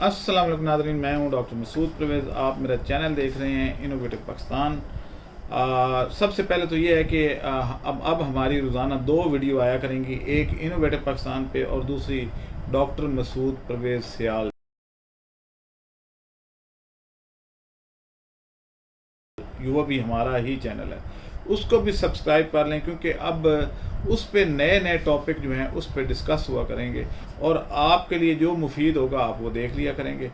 अस्सलाम वालेकुम नाज़रीन, मैं हूं डॉक्टर मसूद परवेज़। आप मेरा चैनल देख रहे हैं इनोवेटिव पाकिस्तान। सबसे पहले तो ये है कि अब हमारी रोज़ाना 2 वीडियो आया करेंगी, एक इनोवेटिव पाकिस्तान पे और दूसरी डॉक्टर मसूद परवेज़ सियाल। वो भी हमारा ही चैनल है, उसको भी सब्सक्राइब कर लें, क्योंकि अब उस पर नए नए टॉपिक जो हैं उस पर डिस्कस हुआ करेंगे और आपके लिए जो मुफीद होगा आप वो देख लिया करेंगे।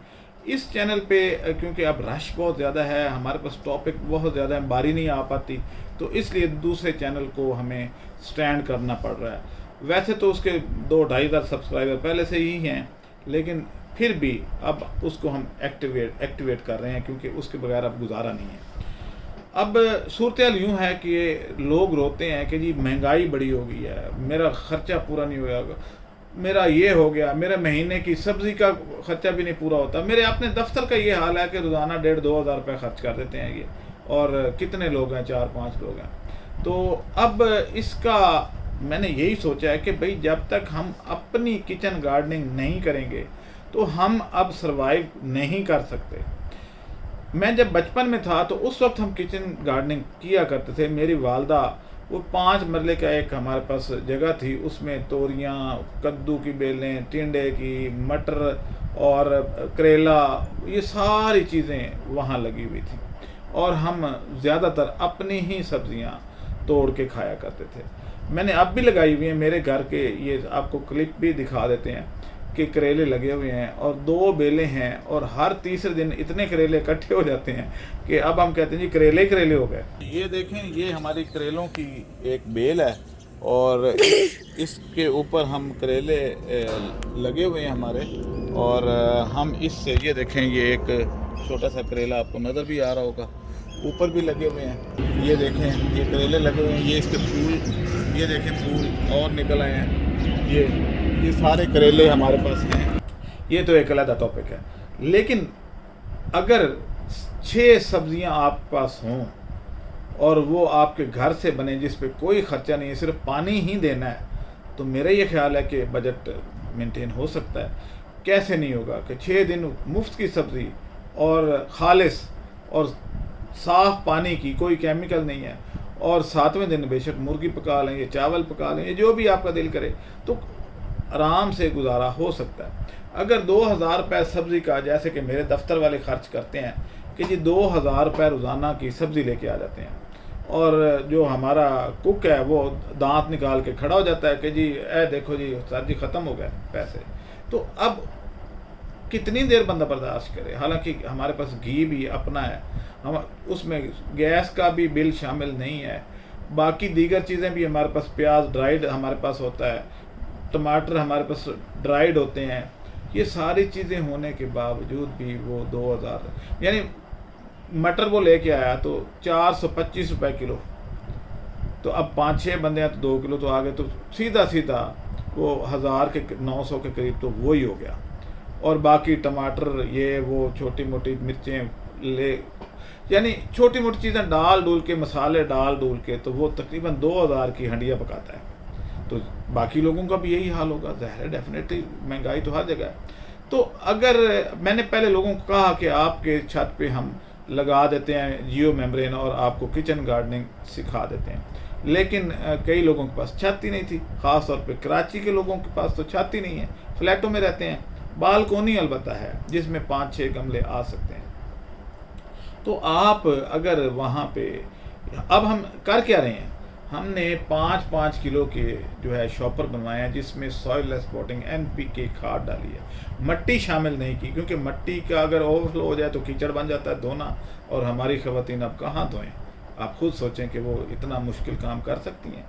इस चैनल पे क्योंकि अब रश बहुत ज़्यादा है, हमारे पास टॉपिक बहुत ज़्यादा है, बारी नहीं आ पाती, तो इसलिए दूसरे चैनल को हमें स्टैंड करना पड़ रहा है। वैसे तो उसके 2-2.5 हज़ार सब्सक्राइबर पहले से ही हैं, लेकिन फिर भी अब उसको हम एक्टिवेट कर रहे हैं, क्योंकि उसके बगैर अब गुजारा नहीं है। अब सूरत यूँ है कि लोग रोते हैं कि जी महंगाई बड़ी हो गई है, मेरा ख़र्चा पूरा नहीं होगा, मेरा ये हो गया, मेरे महीने की सब्ज़ी का ख़र्चा भी नहीं पूरा होता। मेरे अपने दफ्तर का ये हाल है कि रोज़ाना 1.5-2 हज़ार रुपये खर्च कर देते हैं ये, और कितने लोग हैं, 4-5 लोग हैं। तो अब इसका मैंने यही सोचा है कि भाई जब तक हम अपनी किचन गार्डनिंग नहीं करेंगे तो हम अब सर्वाइव नहीं कर सकते। मैं जब बचपन में था तो उस वक्त हम किचन गार्डनिंग किया करते थे। मेरी वालदा, वो 5 मरले का एक हमारे पास जगह थी, उसमें तोरियां, कद्दू की बेलें, टिंडे की, मटर और करेला, ये सारी चीज़ें वहाँ लगी हुई थी, और हम ज़्यादातर अपनी ही सब्ज़ियाँ तोड़ के खाया करते थे। मैंने अब भी लगाई हुई हैं मेरे घर के, ये आपको क्लिप भी दिखा देते हैं कि करेले लगे हुए हैं और 2 बेलें हैं, और हर तीसरे दिन इतने करेले इकट्ठे हो जाते हैं कि अब हम कहते हैं जी करेले करेले हो गए। ये देखें, ये हमारी करेलों की एक बेल है, और इसके ऊपर हम करेले लगे हुए हैं हमारे, और हम इससे, ये देखें, ये एक छोटा सा करेला आपको नज़र भी आ रहा होगा, ऊपर भी लगे हुए हैं। ये देखें, ये करेले लगे हुए हैं, ये इसके फूल, ये देखें फूल और निकल आए हैं। ये सारे करेले हमारे पास हैं। ये तो एक अलग टॉपिक है, लेकिन अगर 6 सब्जियां आपके पास हों और वो आपके घर से बने, जिस पे कोई ख़र्चा नहीं है, सिर्फ पानी ही देना है, तो मेरा ये ख्याल है कि बजट मेंटेन हो सकता है। कैसे नहीं होगा कि 6 दिन मुफ्त की सब्ज़ी और खालिस और साफ़ पानी की, कोई केमिकल नहीं है, और 7वें दिन बेशक मुर्गी पका लें, ये चावल पका लें, जो भी आपका दिल करे, तो आराम से गुजारा हो सकता है। अगर 2,000 रुपये सब्ज़ी का, जैसे कि मेरे दफ्तर वाले खर्च करते हैं कि जी 2,000 रुपये रोज़ाना की सब्ज़ी लेके आ जाते हैं, और जो हमारा कुक है वो दांत निकाल के खड़ा हो जाता है कि जी देखो जी सर जी ख़त्म हो गए पैसे। तो अब कितनी देर बंदा बर्दाश्त करे? हालांकि हमारे पास घी भी अपना है, हम उसमें गैस का भी बिल शामिल नहीं है, बाकी दीगर चीज़ें भी हमारे पास, प्याज ड्राइड हमारे पास होता है, टमाटर हमारे पास ड्राइड होते हैं। ये सारी चीज़ें होने के बावजूद भी वो 2,000, यानी मटर वो लेके आया तो 425 रुपये किलो, तो अब 5-6 बंदे हैं तो 2 किलो तो आ गए, तो सीधा सीधा वो 1,000 के 900 के करीब तो वो ही हो गया। और बाकी टमाटर, ये वो छोटी मोटी मिर्चें ले, यानी छोटी मोटी चीज़ें डाल डूल के, मसाले डाल डूल के, तो वो तकरीबन 2,000 की हंडिया पकाता है। तो बाकी लोगों का भी यही हाल होगा, ज़ाहिर है, डेफिनेटली महंगाई तो हर जगह है। तो अगर मैंने पहले लोगों को कहा कि आपके छत पे हम लगा देते हैं जियो मेम्ब्रेन और आपको किचन गार्डनिंग सिखा देते हैं, लेकिन कई लोगों के पास छत ही नहीं थी। ख़ास तौर पे कराची के लोगों के पास तो छत ही नहीं है, फ्लैटों में रहते हैं। बालकोनी अलबत्ता है जिसमें 5-6 गमले आ सकते हैं। तो आप अगर वहाँ पे, अब हम कर क्या रहे हैं, हमने 5-5 किलो के जो है शॉपर बनवाए हैं, जिसमें सॉइल लेस पॉटिंग NPK खाद डाली है, मट्टी शामिल नहीं की, क्योंकि मट्टी का अगर ओवरफ्लो हो जाए तो कीचड़ बन जाता है धोना, और हमारी ख़वातीन अब कहाँ धोएं? आप खुद सोचें कि वो इतना मुश्किल काम कर सकती हैं,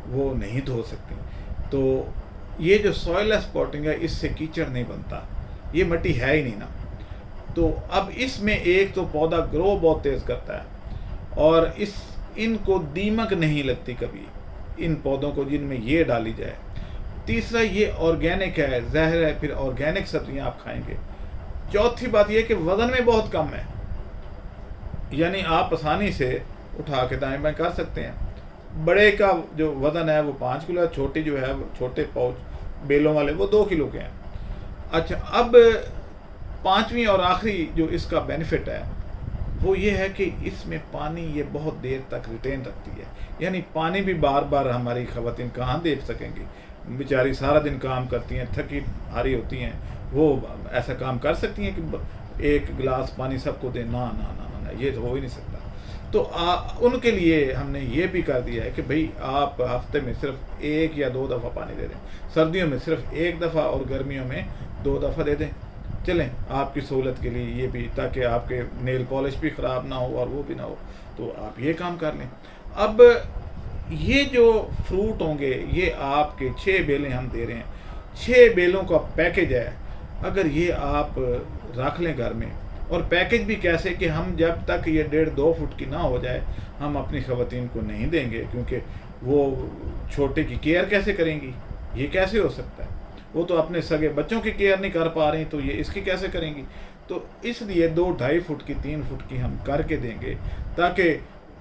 वो नहीं धो सकती। तो ये जो सॉइल लेस पॉटिंग है, इससे कीचड़ नहीं बनता, ये मट्टी है ही नहीं ना। तो अब इसमें एक तो पौधा ग्रो बहुत तेज़ करता है, और इनको दीमक नहीं लगती कभी, इन पौधों को जिनमें ये डाली जाए। तीसरा, ये ऑर्गेनिक है, ज़ाहिर है फिर ऑर्गेनिक सब्जियां आप खाएंगे। चौथी बात ये कि वज़न में बहुत कम है, यानी आप आसानी से उठा के दाएं बाएं कर सकते हैं। बड़े का जो वज़न है वो 5 किलो है, छोटी जो है, छोटे पाउच बेलों वाले वो 2 किलो के हैं। अच्छा, अब पांचवी और आखिरी जो इसका बेनिफिट है वो ये है कि इसमें पानी ये बहुत देर तक रिटेन रखती है, यानी पानी भी बार बार हमारी ख़वातीन कहाँ दे सकेंगी, बेचारी सारा दिन काम करती हैं, थकी हारी होती हैं, वो ऐसा काम कर सकती हैं कि एक गिलास पानी सबको दें? ना ना ना ना, ना, ये तो हो ही नहीं सकता। तो उनके लिए हमने ये भी कर दिया है कि भाई आप हफ्ते में सिर्फ 1 या 2 दफ़ा पानी दे दें, सर्दियों में सिर्फ 1 दफ़ा और गर्मियों में 2 दफ़ा दे दें। चलें, आपकी सहूलत के लिए ये भी, ताकि आपके नेल पॉलिश भी ख़राब ना हो और वो भी ना हो, तो आप ये काम कर लें। अब ये जो फ्रूट होंगे ये आपके 6 बेलें हम दे रहे हैं, 6 बेलों का पैकेज है। अगर ये आप रख लें घर में, और पैकेज भी कैसे कि हम जब तक ये 1.5-2 फुट की ना हो जाए हम अपनी ख़वातीन को नहीं देंगे, क्योंकि वो छोटे की केयर कैसे करेंगी, ये कैसे हो सकता है? वो तो अपने सगे बच्चों की केयर नहीं कर पा रही, तो ये इसकी कैसे करेंगी? तो इसलिए 2-2.5 फुट की 3 फुट की हम करके देंगे, ताकि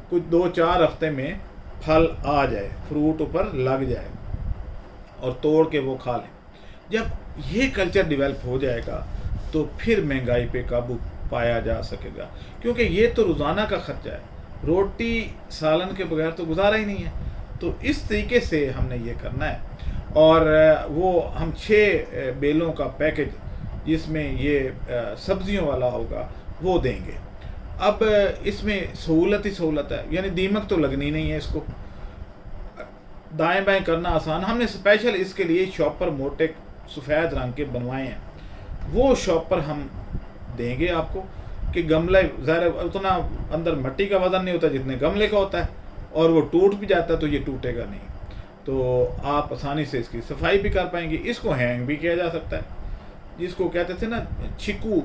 कुछ 2-4 हफ्ते में फल आ जाए, फ्रूट ऊपर लग जाए और तोड़ के वो खा लें। जब ये कल्चर डेवलप हो जाएगा तो फिर महंगाई पे काबू पाया जा सकेगा, क्योंकि ये तो रोज़ाना का खर्चा है, रोटी सालन के बगैर तो गुजारा ही नहीं है। तो इस तरीके से हमने ये करना है, और वो हम 6 बेलों का पैकेज जिसमें ये सब्जियों वाला होगा वो देंगे। अब इसमें सहूलत ही सहूलत है, यानी दीमक तो लगनी नहीं है, इसको दाएं बाएं करना आसान। हमने स्पेशल इसके लिए शॉपर मोटे सफ़ेद रंग के बनवाए हैं, वो शॉपर हम देंगे आपको कि गमला ज़ाहिर उतना अंदर मिट्टी का वज़न नहीं होता जितने गमले का होता है, और वो टूट भी जाता है तो ये टूटेगा नहीं, तो आप आसानी से इसकी सफाई भी कर पाएंगे। इसको हैंग भी किया जा सकता है, जिसको कहते थे ना छिक्कू,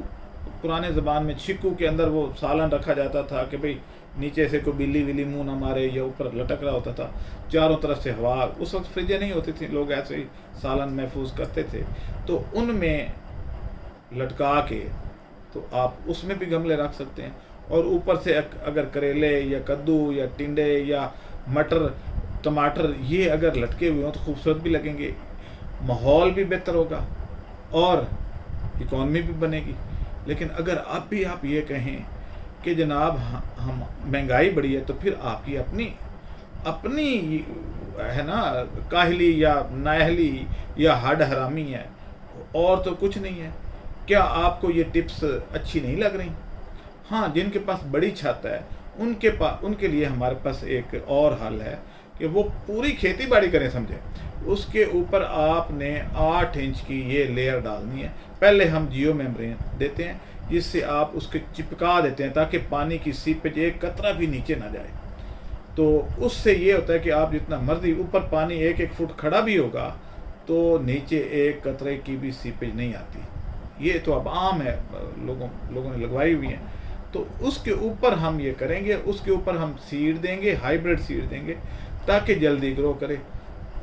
पुराने ज़बान में छिक्कू के अंदर वो सालन रखा जाता था कि भाई नीचे से कोई बिल्ली विल्ली मुंह ना मारे, या ऊपर लटक रहा होता था, चारों तरफ से हवा। उस वक्त फ्रिजें नहीं होती थी, लोग ऐसे ही सालन महफूज करते थे, तो उनमें लटका के तो आप उसमें भी गमले रख सकते हैं। और ऊपर से अगर करेले या कद्दू या टिंडे या मटर टमाटर ये अगर लटके हुए हों तो खूबसूरत भी लगेंगे, माहौल भी बेहतर होगा और इकॉनमी भी बनेगी। लेकिन अगर आप ये कहें कि जनाब हम महंगाई बढ़ी है, तो फिर आपकी अपनी है ना काहली या नाहली या हड हरामी है, और तो कुछ नहीं है। क्या आपको ये टिप्स अच्छी नहीं लग रही? हाँ, जिनके पास बड़ी छत है उनके लिए हमारे पास एक और हल है कि वो पूरी खेती बाड़ी करें, समझे। उसके ऊपर आपने 8 इंच की ये लेयर डालनी है। पहले हम जियो मेम्ब्रेन देते हैं, जिससे आप उसके चिपका देते हैं ताकि पानी की सीपेज एक कतरा भी नीचे ना जाए। तो उससे ये होता है कि आप जितना मर्जी ऊपर पानी 1-1 फुट खड़ा भी होगा तो नीचे एक कतरे की भी सीपेज नहीं आती। ये तो अब आम है, लोगों ने लगवाई हुई है। तो उसके ऊपर हम ये करेंगे, उसके ऊपर हम सीड देंगे, हाइब्रिड सीड देंगे ताकि जल्दी ग्रो करे,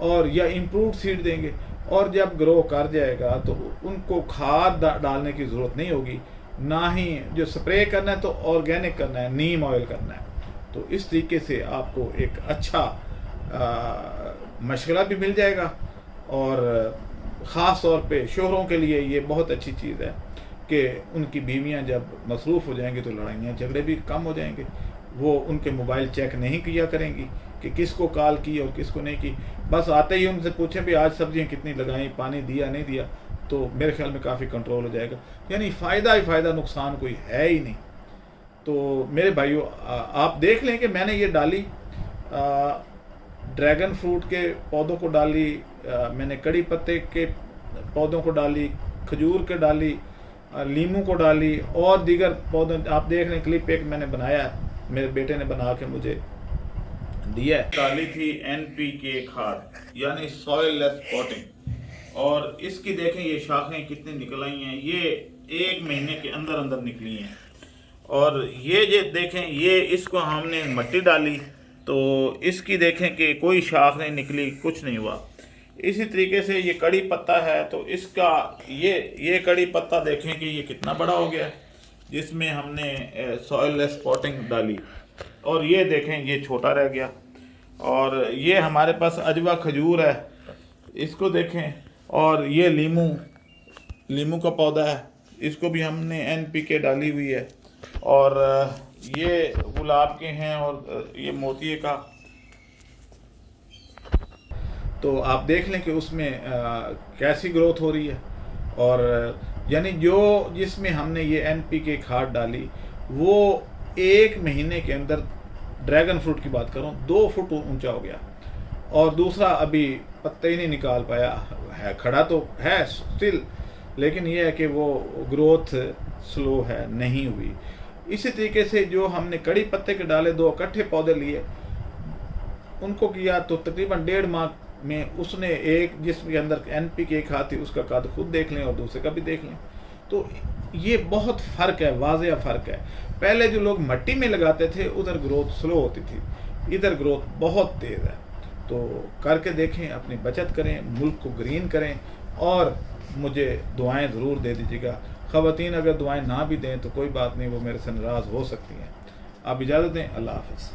और या इम्प्रूव्ड सीड देंगे। और जब ग्रो कर जाएगा तो उनको खाद डालने की ज़रूरत नहीं होगी, ना ही जो स्प्रे करना है तो ऑर्गेनिक करना है, नीम ऑयल करना है। तो इस तरीके से आपको एक अच्छा मशवरा भी मिल जाएगा। और ख़ास तौर पे शोहरों के लिए ये बहुत अच्छी चीज़ है कि उनकी बीवियां जब मसरूफ़ हो जाएंगी तो लड़ाइयाँ झगड़े भी कम हो जाएंगे। वो उनके मोबाइल चेक नहीं किया करेंगी कि किसको कॉल की और किसको नहीं की। बस आते ही उनसे पूछें भी आज सब्जियां कितनी लगाई, पानी दिया नहीं दिया, तो मेरे ख्याल में काफ़ी कंट्रोल हो जाएगा। यानी फ़ायदा ही फ़ायदा, नुकसान कोई है ही नहीं। तो मेरे भाइयों, आप देख लें कि मैंने ये डाली, ड्रैगन फ्रूट के पौधों को डाली, मैंने कड़ी पत्ते के पौधों को डाली, खजूर के डाली, लीमू को डाली, और दीगर पौधों आप देख लें। क्लिप एक मैंने बनाया है, मेरे बेटे ने बना के मुझे दिया है। डाली थी NPK खाद, यानी सॉइल लेस पॉटिंग, और इसकी देखें ये शाखें कितनी निकल आई हैं, ये 1 महीने के अंदर अंदर निकली हैं। और ये देखें, ये इसको हमने मिट्टी डाली तो इसकी देखें कि कोई शाख नहीं निकली, कुछ नहीं हुआ। इसी तरीके से ये कड़ी पत्ता है, तो इसका ये कड़ी पत्ता देखें कि ये कितना बड़ा हो गया, जिसमें हमने सॉइल लेस पॉटिंग डाली। और ये देखें ये छोटा रह गया। और ये हमारे पास अजवा खजूर है, इसको देखें। और ये लीमू का पौधा है, इसको भी हमने NPK डाली हुई है। और ये गुलाब के हैं और ये मोतिये का, तो आप देख लें कि उसमें कैसी ग्रोथ हो रही है। और यानी जो जिसमें हमने ये NPK खाद डाली वो 1 महीने के अंदर, ड्रैगन फ्रूट की बात करूं, 2 फुट ऊंचा हो गया। और दूसरा अभी पत्ते ही नहीं निकाल पाया है, खड़ा तो है स्टिल, लेकिन ये है कि वो ग्रोथ स्लो है, नहीं हुई। इसी तरीके से जो हमने कड़ी पत्ते के डाले 2 इकट्ठे पौधे लिए, उनको किया तो तकरीबन 1.5 माह में उसने एक जिसके अंदर NPK खाद थी उसका कद खुद देख लें और दूसरे का भी देख लें। तो ये बहुत फ़र्क है, वाज़ेह फ़र्क है। पहले जो लोग मिट्टी में लगाते थे उधर ग्रोथ स्लो होती थी, इधर ग्रोथ बहुत तेज़ है। तो करके देखें, अपनी बचत करें, मुल्क को ग्रीन करें और मुझे दुआएं ज़रूर दे दीजिएगा। ख़वातीन अगर दुआएं ना भी दें तो कोई बात नहीं, वो मेरे से नाराज़ हो सकती हैं। आप इजाज़त दें, अल्लाह हाफ़िज़।